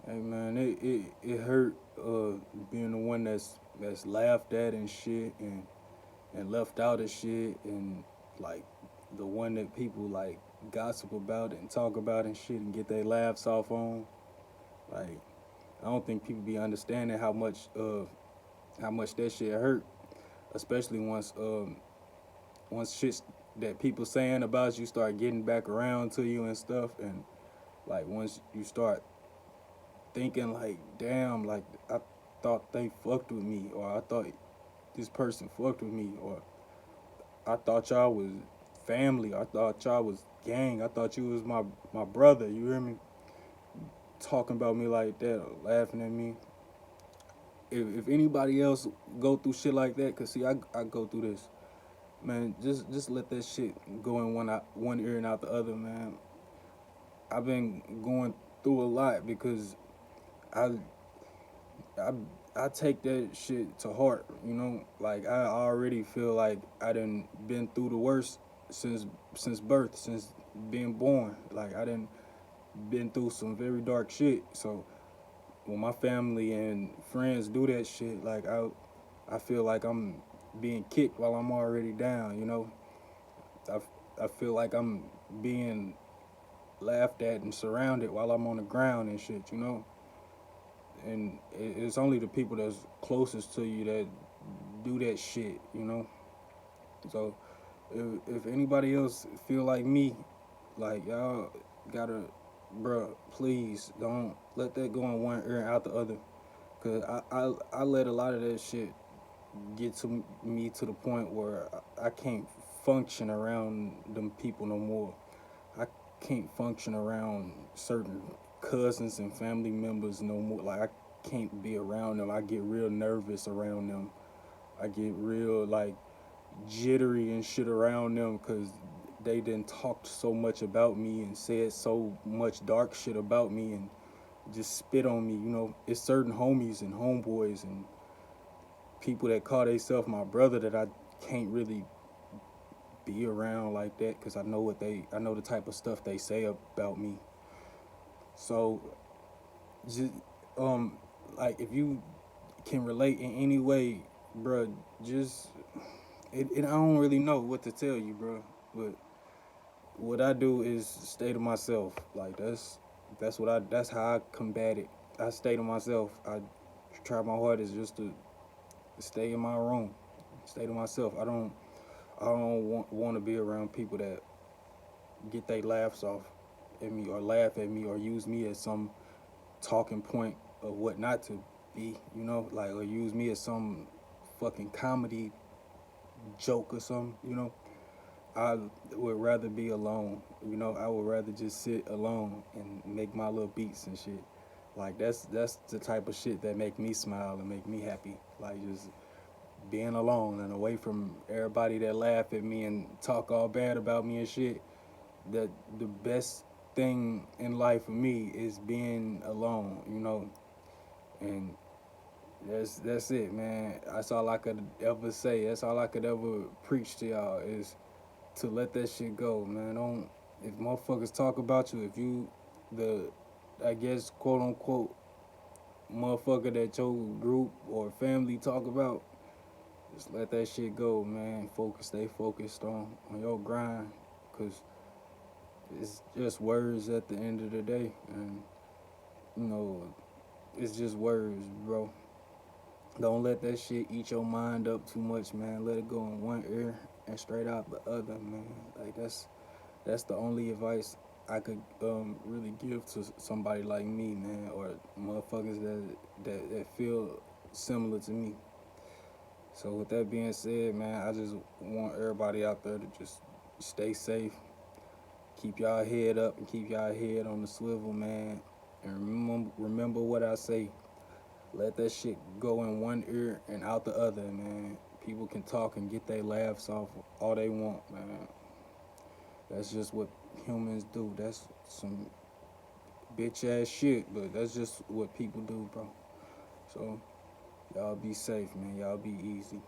Hey man, it hurt being the one that's laughed at and shit and left out of shit and like the one that people like gossip about and talk about and shit and get their laughs off on. Like I don't think people be understanding how much that shit hurt, especially once shit that people saying about you start getting back around to you and stuff, and like once you start thinking like, damn, like I thought they fucked with me, or I thought this person fucked with me, or I thought y'all was family, I thought y'all was gang, I thought you was my brother. You hear me? Talking about me like that, or laughing at me. If anybody else go through shit like that, cause see, I go through this, man. Just let that shit go in one ear and out the other, man. I've been going through a lot because I I I take that shit to heart, you know. Like I already feel like I done been through the worst since since birth, since being born. Like I done been through some very dark shit. So when my family and friends do that shit, like I feel like I'm being kicked while I'm already down, you know. I I feel like I'm being laughed at and surrounded while I'm on the ground and shit, you know. And it's only the people that's closest to you that do that shit, you know. So if anybody else feel like me, like y'all gotta, bruh, please don't let that go in one ear and out the other. Cause I let a lot of that shit get to me to the point where I can't function around them people no more. I can't function around certain cousins and family members no more. Like I can't be around them. I get real nervous around them. I get real like jittery and shit around them because they didn't talk so much about me and said so much dark shit about me and just spit on me. You know, it's certain homies and homeboys and people that call themselves my brother that I can't really be around like that because I know the type of stuff they say about me. So just like if you can relate in any way, bro, just I don't really know what to tell you, bro. But what I do is stay to myself. Like that's how I combat it. I stay to myself. I try my hardest just to stay in my room, stay to myself. I don't want to be around people that get their laughs off at me or laugh at me or use me as some talking point of what not to be, you know, like or use me as some fucking comedy joke or something, you know. I would rather be alone, you know. I would rather just sit alone and make my little beats and shit. Like that's the type of shit that make me smile and make me happy. Like just being alone and away from everybody that laugh at me and talk all bad about me and shit. That the best thing in life for me is being alone, you know. And that's it, man. That's all I could ever say. That's all I could ever preach to y'all is to let that shit go, man. Don't if motherfuckers talk about you, if you the I guess quote unquote motherfucker that your group or family talk about, just let that shit go, man. Stay focused on your grind, cause it's just words at the end of the day, and you know it's just words, bro. Don't let that shit eat your mind up too much, man. Let it go in one ear and straight out the other, man. Like that's the only advice I could really give to somebody like me, man, or motherfuckers that feel similar to me. So with that being said, man, I just want everybody out there to just stay safe, keep y'all head up, and keep y'all head on the swivel, man. And remember what I say. Let that shit go in one ear and out the other, man. People can talk and get their laughs off all they want, man. That's just what humans do. That's some bitch ass shit, but that's just what people do, bro. So y'all be safe, man. Y'all be easy.